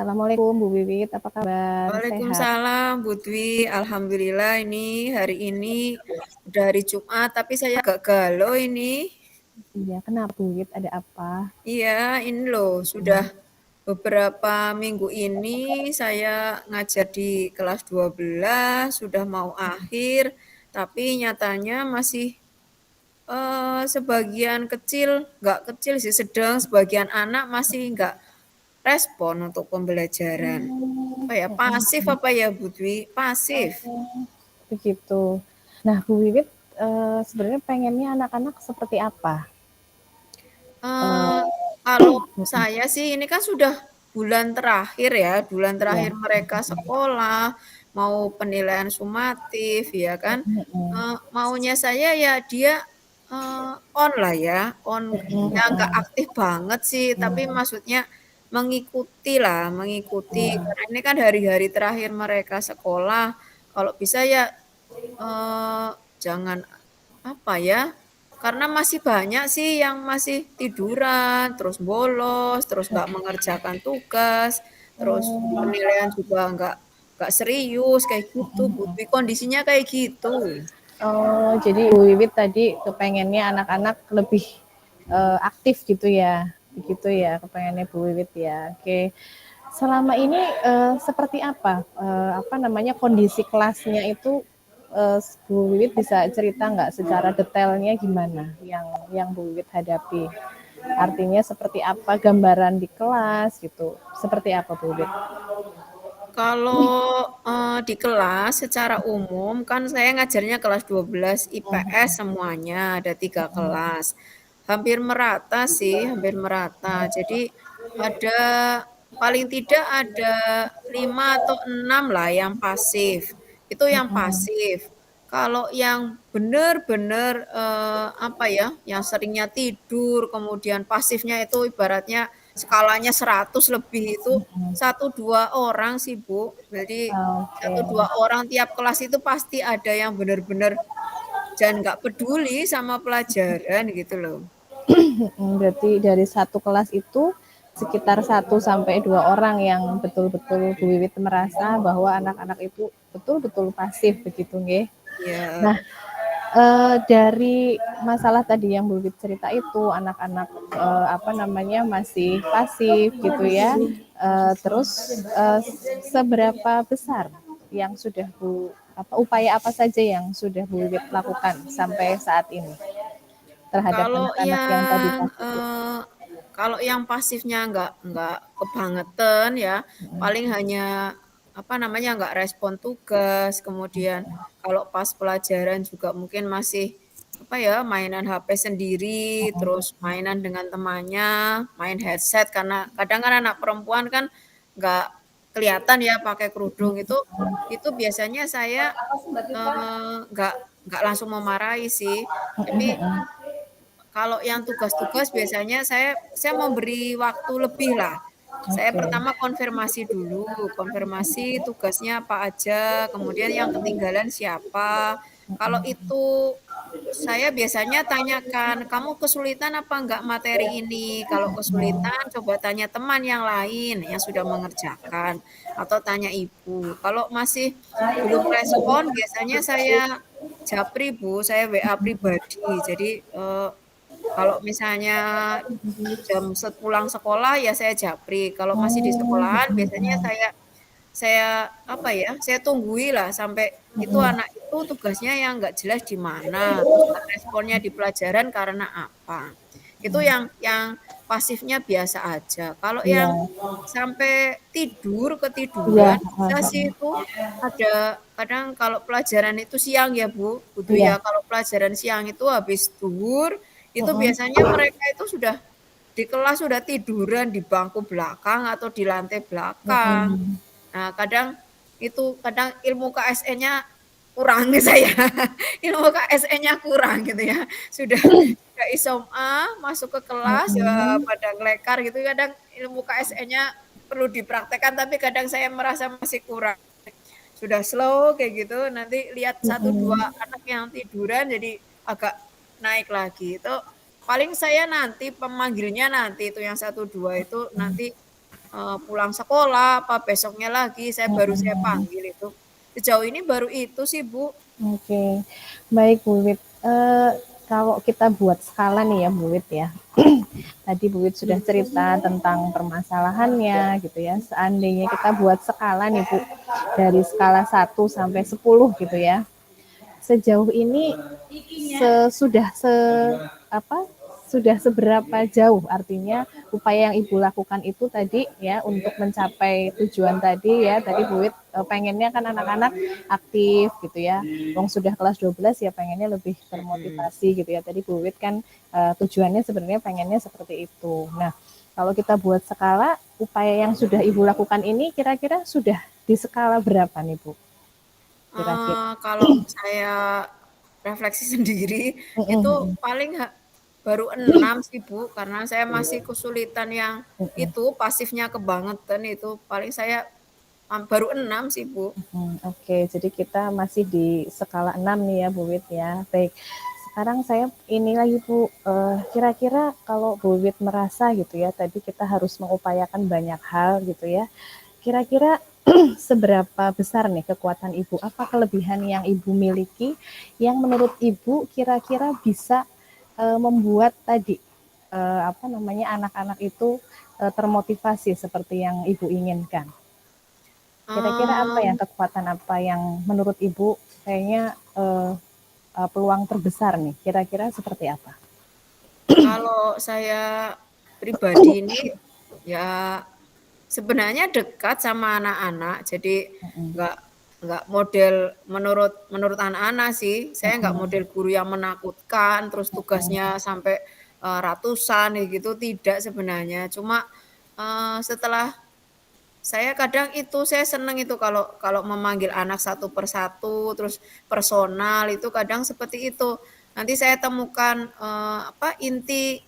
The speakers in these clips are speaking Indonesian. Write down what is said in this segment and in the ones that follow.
Assalamualaikum Bu Wiwit, apa kabar? Sehat? Waalaikumsalam, Bu Dwi. Alhamdulillah ini hari ini udah hari Jumat, tapi saya agak galau ini. Iya, kenapa Bu Wiwit? Ada apa? Iya, ini loh, sudah beberapa minggu ini saya ngajar di kelas 12, sudah mau akhir, tapi nyatanya masih sebagian kecil, nggak kecil sih, sedang, sebagian anak masih nggak respon untuk pembelajaran. Apa ya, pasif apa ya Bu Dwi? Pasif. Begitu. Nah, Bu Wiwit sebenarnya pengennya anak-anak seperti apa? Eee, Eh, kalau saya sih ini kan sudah bulan terakhir ya, bulan terakhir ya, mereka sekolah, mau penilaian sumatif ya kan, maunya saya ya dia, on lah ya, on ya nggak aktif banget sih, tapi maksudnya mengikuti lah, mengikuti karena ini kan hari-hari terakhir mereka sekolah, kalau bisa ya, eee, jangan apa ya, karena masih banyak sih yang masih tiduran, terus bolos, terus nggak mengerjakan tugas, terus penilaian juga nggak serius, kayak gitu, Putri. Kondisinya kayak gitu. Oh, jadi Bu Wiwit tadi kepengennya anak-anak lebih aktif gitu ya, begitu ya, kepengennya Bu Wiwit ya. Oke, selama ini seperti apa namanya kondisi kelasnya itu Bu Wiwit bisa cerita nggak secara detailnya gimana yang Bu Wiwit hadapi? Artinya seperti apa gambaran di kelas gitu? Seperti apa Bu Wiwit? Kalau, di kelas secara umum kan saya ngajarnya kelas 12 IPS semuanya, ada 3 kelas. Hampir merata sih, hampir merata. Jadi ada paling tidak ada 5 atau 6 lah yang pasif, itu yang pasif. Kalau yang benar-benar, apa ya, yang seringnya tidur, kemudian pasifnya itu ibaratnya skalanya 100 lebih itu satu 2 orang sih, Bu. Jadi Oke. satu 2 orang tiap kelas itu pasti ada yang benar-benar dan nggak peduli sama pelajaran gitu loh. Berarti dari satu kelas itu sekitar 1 sampai 2 orang yang betul-betul Bu Wiwit merasa bahwa anak-anak itu betul-betul pasif begitu nggih. Iya. Nah, dari masalah tadi yang Bu Wiwit cerita itu anak-anak apa namanya masih pasif gitu ya. Terus seberapa besar yang sudah upaya apa saja yang sudah Bu Wiwit lakukan sampai saat ini terhadap Kalau anak-anak yang tadi yang, pasif itu? kalau yang pasifnya nggak kebangetan ya, paling hanya, apa namanya, nggak respon tugas, kemudian kalau pas pelajaran juga mungkin masih, apa ya, mainan HP sendiri, terus mainan dengan temannya, main headset karena kadang kan anak perempuan kan nggak kelihatan ya pakai kerudung, itu biasanya saya, nggak langsung memarahi sih, tapi kalau yang tugas-tugas biasanya saya memberi waktu lebih lah. Saya Oke. pertama konfirmasi dulu, konfirmasi tugasnya apa aja, kemudian yang ketinggalan siapa. Kalau itu saya biasanya tanyakan, "Kamu kesulitan apa enggak materi ini?" Kalau kesulitan coba tanya teman yang lain yang sudah mengerjakan atau tanya ibu. Kalau masih belum respon biasanya saya japri, Bu, saya WA pribadi. Jadi, kalau misalnya pulang sekolah ya saya japri, kalau masih di sekolahan biasanya saya apa ya, saya tungguilah sampai itu anak itu tugasnya yang nggak jelas di mana, terus nggak responnya di pelajaran karena apa. Itu yang pasifnya biasa aja. Kalau Iya. yang sampai Iya, ketiduran bisa sih itu ada kadang kalau pelajaran itu siang ya Bu Dwi iya. ya, kalau pelajaran siang itu habis zuhur, itu Mhm, biasanya mereka itu sudah di kelas sudah tiduran di bangku belakang atau di lantai belakang. mhm. Nah, kadang ilmu KSN-nya kurang ke saya, ilmu KSN-nya kurang gitu ya. Sudah ISOMA, masuk ke kelas, ya Mhm, pada ngelekar gitu, kadang ilmu KSN-nya perlu dipraktekkan, tapi kadang saya merasa masih kurang. Sudah slow kayak gitu, nanti lihat satu 2 mhm. anak yang tiduran jadi agak naik lagi. Itu paling saya nanti pemanggilnya nanti itu yang satu 2 itu nanti pulang sekolah, apa besoknya lagi saya Mhm. panggil itu. Sejauh ini baru itu sih, Bu. Oke, baik Bu Wit. Kalau kita buat skala nih ya Bu Wit ya. Tadi Bu Wit sudah cerita tentang permasalahannya gitu ya. Seandainya kita buat skala nih Bu, dari skala 1 sampai 10 gitu ya. Sejauh ini sudah apa sudah seberapa jauh artinya upaya yang ibu lakukan itu tadi ya untuk mencapai tujuan tadi ya tadi Bu Wit pengennya kan anak-anak aktif gitu ya. Wong sudah kelas 12 ya pengennya lebih termotivasi gitu ya. Tadi Bu Wit kan tujuannya sebenarnya pengennya seperti itu. Nah, kalau kita buat skala upaya yang sudah ibu lakukan ini kira-kira sudah di skala berapa nih Bu? Kira-kira. Kalau saya refleksi sendiri, itu Mm-mm. paling baru 6 sih, Bu, karena saya masih kesulitan yang Mm-mm. itu, pasifnya kebangetan itu, paling saya baru 6 sih, Bu. Oke, jadi kita masih di skala 6 nih ya Bu Wit ya. Baik, sekarang saya ini lagi Bu, kira-kira kalau Bu Wit merasa gitu ya, tadi kita harus mengupayakan banyak hal gitu ya. Kira-kira seberapa besar nih kekuatan Ibu? Apa kelebihan yang Ibu miliki yang menurut Ibu kira-kira bisa membuat tadi apa namanya anak-anak itu termotivasi seperti yang Ibu inginkan? Kira-kira apa ya Mmm, kekuatan apa yang menurut Ibu kayaknya peluang terbesar nih? Kira-kira seperti apa? kalau saya pribadi ini, ya sebenarnya dekat sama anak-anak, jadi Mm-mm. nggak nggak model menurut menurut anak-anak sih, saya nggak Mm-mm. model guru yang menakutkan, terus Mm-mm. tugasnya sampai, ratusan kayak gitu, tidak sebenarnya. Cuma, setelah saya kadang itu, saya seneng itu kalau kalau memanggil anak satu persatu, terus personal, itu kadang seperti itu. Nanti saya temukan, apa, inti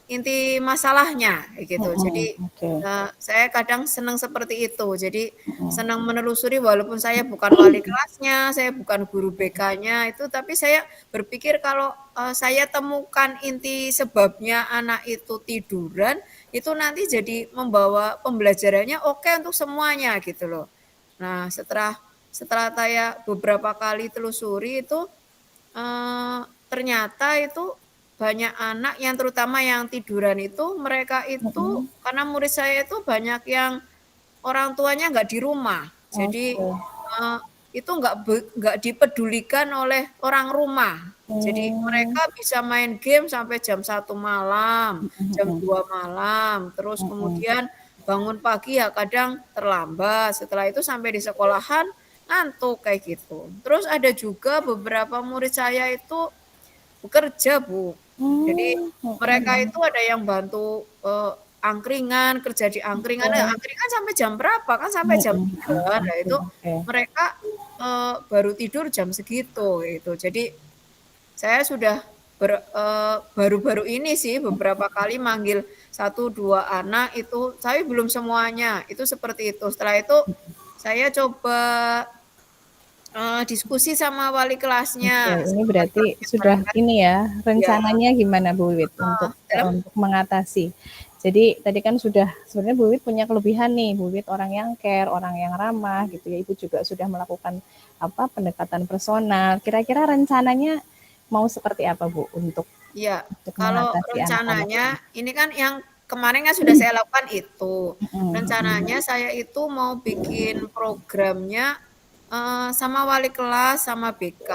inti masalahnya, kayak gitu. Jadi, Mm-mm. Oke. saya kadang senang seperti itu. Jadi, Mm-mm. senang menelusuri walaupun saya bukan wali kelasnya, saya bukan guru BK-nya itu, tapi saya berpikir kalau, saya temukan inti sebabnya anak itu tiduran, itu nanti jadi membawa pembelajarannya oke untuk semuanya gitu loh. Nah, setelah setelah saya beberapa kali telusuri itu, ternyata itu banyak anak yang terutama yang tiduran itu, mereka itu Mm-mm. karena murid saya itu banyak yang orang tuanya nggak di rumah. Jadi, Oke. itu nggak dipedulikan oleh orang rumah. Jadi Hmm. mereka bisa main game sampai jam 1 malam, Mm-mm. jam 2 malam, terus Mm-mm. kemudian bangun pagi ya kadang terlambat, setelah itu sampai di sekolahan ngantuk, kayak gitu. Terus ada juga beberapa murid saya itu bekerja, Bu. Jadi Hmm. mereka Mm-mm. itu ada yang bantu, angkringan, kerja di angkringan, Oke. angkringan sampai jam berapa? Kan sampai jam Mm-mm. 3. Nah Oke. itu Oke. mereka, baru tidur jam segitu, gitu. Jadi saya sudah baru-baru ini sih beberapa kali manggil 1 2 anak itu, tapi belum semuanya, itu seperti itu. Setelah itu saya coba, diskusi sama wali kelasnya, Oke, ini sama wali berarti kelasnya sudah mereka. ini ya, Ya, rencananya gimana Bu Wit heeh, dalam untuk mengatasi. Jadi tadi kan sudah sebenarnya Bu Wit punya kelebihan nih, Bu Wit orang yang care, orang yang ramah gitu ya. Ibu juga sudah melakukan apa pendekatan personal. Kira-kira rencananya mau seperti apa Bu iya, untuk kalau mengatasi anak-anak ini? rencananya ini kan yang kemarin kan sudah saya lakukan itu. Mm-mm, Rencananya mm-mm, saya itu mau bikin programnya, sama wali kelas, sama BK,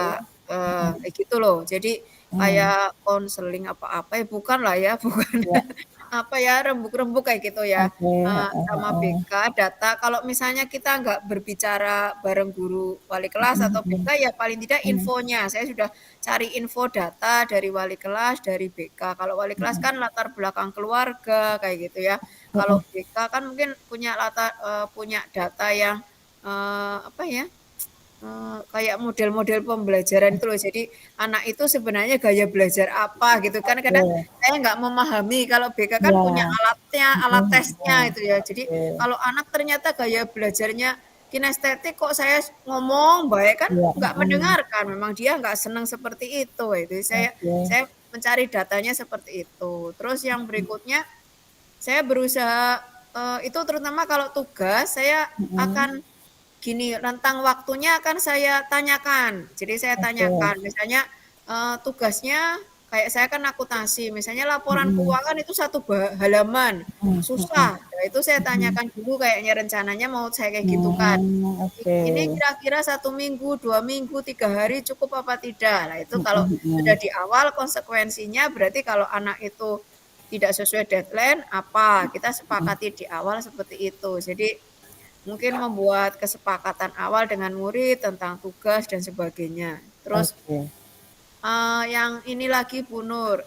kayak gitu loh. Jadi mm. kayak konseling apa-apa ya, bukan lah ya, bukan Ya, apa ya, rembuk-rembuk kayak gitu ya, oke. sama BK data kalau misalnya kita nggak berbicara bareng guru wali kelas atau BK, ya paling tidak Mm, infonya, saya sudah cari info data dari wali kelas, dari BK. Kalau wali kelas kan latar belakang keluarga, kayak gitu ya. Kalau mm, BK kan mungkin punya data yang, apa ya, kayak model-model pembelajaran itu loh. Jadi anak itu sebenarnya gaya belajar apa gitu kan, kadang oke. saya nggak memahami, kalau BK kan Ya. punya alatnya, alat Mm, tesnya mm, itu ya. Jadi oke. kalau anak ternyata gaya belajarnya kinestetik, kok saya ngomong baik kan Ya. nggak Mm, mendengarkan, memang dia nggak senang seperti itu. Saya oke. saya mencari datanya seperti itu. Terus yang berikutnya saya berusaha, itu terutama kalau tugas saya Mm-mm. akan gini, rentang waktunya akan saya tanyakan. Jadi saya Oke. tanyakan, misalnya tugasnya kayak saya kan akuntansi, misalnya laporan Mm-mm. keuangan itu satu halaman, Mm-mm. susah. Nah, itu saya Mm-mm. tanyakan dulu kayaknya rencananya mau saya kayak gitu kan. Oke. Ini kira-kira 1 minggu, 2 minggu, 3 hari cukup apa tidak? Nah itu kalau sudah Mm-mm. di awal konsekuensinya berarti kalau anak itu tidak sesuai deadline apa kita sepakati di awal seperti itu. Jadi mungkin membuat kesepakatan awal dengan murid tentang tugas dan sebagainya. Terus Oke. yang ini lagi Bu Nur,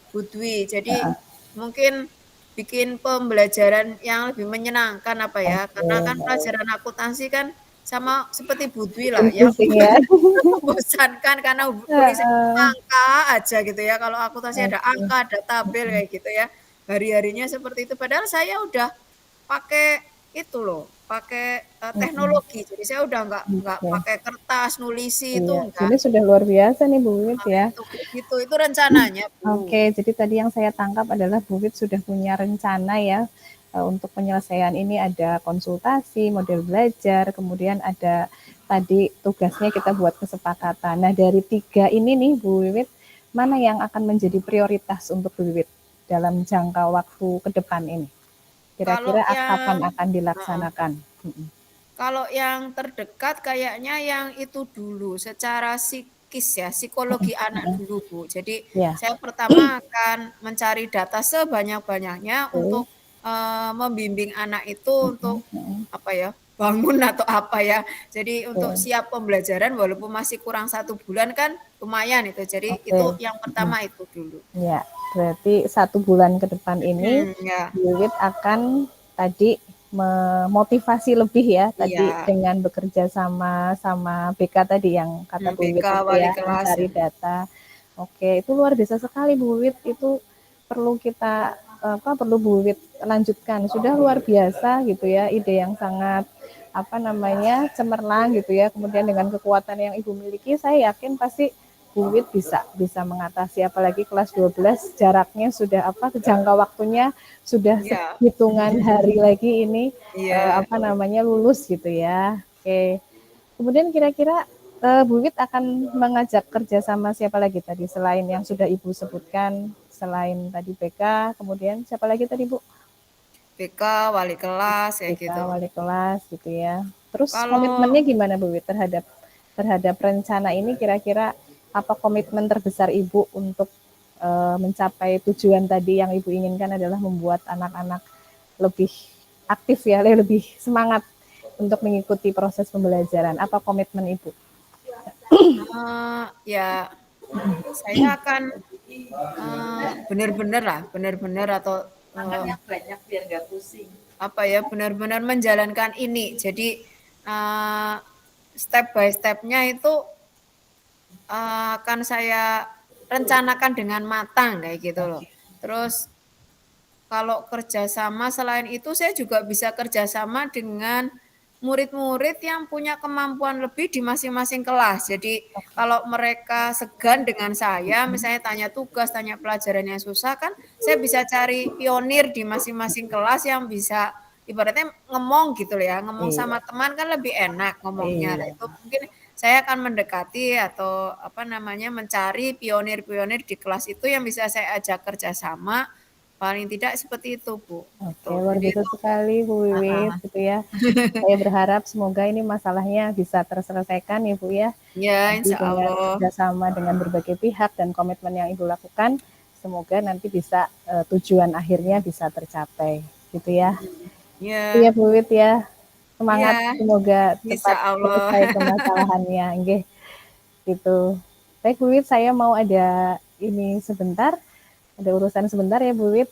Bu Dwi. Jadi mungkin bikin pembelajaran yang lebih menyenangkan apa ya? Karena kan Oke. pelajaran akuntansi kan sama seperti Bu Dwi lah Bikin yang pusing ya. membosankan karena tulisan Heeh. angka aja gitu ya. Kalau akuntansi ada Oke. angka, ada tabel kayak gitu ya. Hari-harinya seperti itu. Padahal saya udah pakai itu loh, pakai Mm-mm. teknologi. Jadi saya udah nggak Oke. pakai kertas nulisi itu Iya, enggak. ini sudah luar biasa nih Bu Wit ya. Itu kayak gitu, itu rencananya, Bu. Oke, jadi tadi yang saya tangkap adalah Bu Wit sudah punya rencana ya untuk penyelesaian ini ada konsultasi, model belajar, kemudian ada tadi tugasnya kita buat kesepakatan. Nah dari 3 ini nih Bu Wiwit, mana yang akan menjadi prioritas untuk Bu Wiwit dalam jangka waktu ke depan ini? Kalau Kira-kira kapan yang akan heeh, dilaksanakan? Mm-mm. kalau yang terdekat kayaknya yang itu dulu, secara psikis ya, psikologi anak dulu, Bu. Jadi Ya, saya pertama akan mencari data sebanyak-banyaknya oke. untuk, membimbing anak itu Mm-mm, untuk, mm-mm. apa ya, bangun atau apa ya. Jadi untuk Oke, siap pembelajaran walaupun masih kurang 1 bulan kan lumayan itu. Jadi oke. itu yang Mm-mm. pertama itu dulu. Ya, berarti 1 bulan ke depan ini Ya, Wiwit akan tadi memotivasi lebih ya tadi iya, dengan bekerja sama sama BK tadi yang kata Bu BK Wiwit itu wali ya kelas mencari ya. data. Oke, itu luar biasa sekali Bu Wiwit itu perlu kita perlu Bu Wiwit lanjutkan. Sudah luar biasa gitu ya ide yang sangat apa namanya cemerlang gitu ya. Kemudian dengan kekuatan yang Ibu miliki saya yakin pasti Buwit bisa mengatasi apalagi kelas 12 jaraknya sudah apa jangka waktunya sudah Iya, hitungan hari lagi ini iya. apa namanya lulus gitu ya. Oke. Kemudian kira-kira Buwit akan mengajak kerja sama siapa lagi tadi selain yang sudah Ibu sebutkan selain tadi BK, kemudian siapa lagi tadi Bu? BK, wali kelas kayak BK gitu. wali kelas gitu ya. Terus Kalau komitmennya gimana Bu Wit terhadap terhadap rencana ini kira-kira apa komitmen terbesar Ibu untuk mencapai tujuan tadi yang Ibu inginkan adalah membuat anak-anak lebih aktif ya, lebih semangat untuk mengikuti proses pembelajaran. Apa komitmen Ibu? ya saya akan benar-benar lah, benar-benar atau apa ya, benar-benar menjalankan ini. Jadi step by stepnya itu akan saya rencanakan dengan matang kayak gitu loh. Terus kalau kerjasama selain itu saya juga bisa kerjasama dengan murid-murid yang punya kemampuan lebih di masing-masing kelas. Jadi kalau mereka segan dengan saya, misalnya tanya tugas, tanya pelajaran yang susah kan, saya bisa cari pionir di masing-masing kelas yang bisa ibaratnya ngomong gitu loh ya, ngomong Iya, sama teman kan lebih enak ngomongnya. Nah, iya. itu mungkin saya akan mendekati atau apa namanya mencari pionir-pionir di kelas itu yang bisa saya ajak kerjasama. Paling tidak seperti itu, Bu, Oke, gitu. luar Jadi biasa itu sekali Bu Wiwit heeh, gitu ya. Saya berharap semoga ini masalahnya bisa terselesaikan ya Bu ya. ya Nanti insya dengan Allah. kerjasama dengan berbagai pihak dan komitmen yang Ibu lakukan, semoga nanti bisa tujuan akhirnya bisa tercapai, gitu ya. Itu ya Ya, Bu Wit ya, semangat iya, semoga insya cepat Allah. selesai permasalahannya, nggih, gitu. Baik Bu Wit, saya mau ada ini sebentar, ada urusan sebentar ya Bu Wit.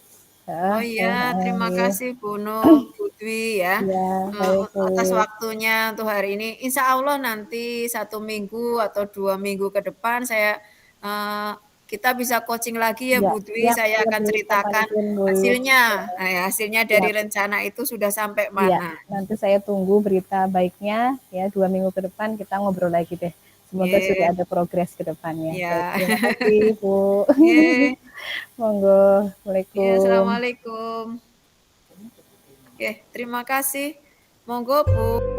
Oh iya, terima Nggih. kasih Bu Nur, Bu Dwi ya, Iya, baik Bu atas Wit. waktunya untuk hari ini. Insya Allah nanti 1 minggu atau 2 minggu ke depan eee, kita bisa coaching lagi ya Ya, Bu Dwi, siap saya siap akan Bu Wit, ceritakan kapanpun Bu Wit. hasilnya. Nah ya, hasilnya dari Siap. rencana itu sudah sampai Iya, mana. nanti saya tunggu berita baiknya ya 2 minggu ke depan kita ngobrol lagi deh. Semoga sudah Ye, ada progres ke depannya. Baik, ya. terima kasih Bu. Ye. Monggo, Ya, Assalamualaikum. assalamualaikum. Oke, terima kasih. Monggo Bu.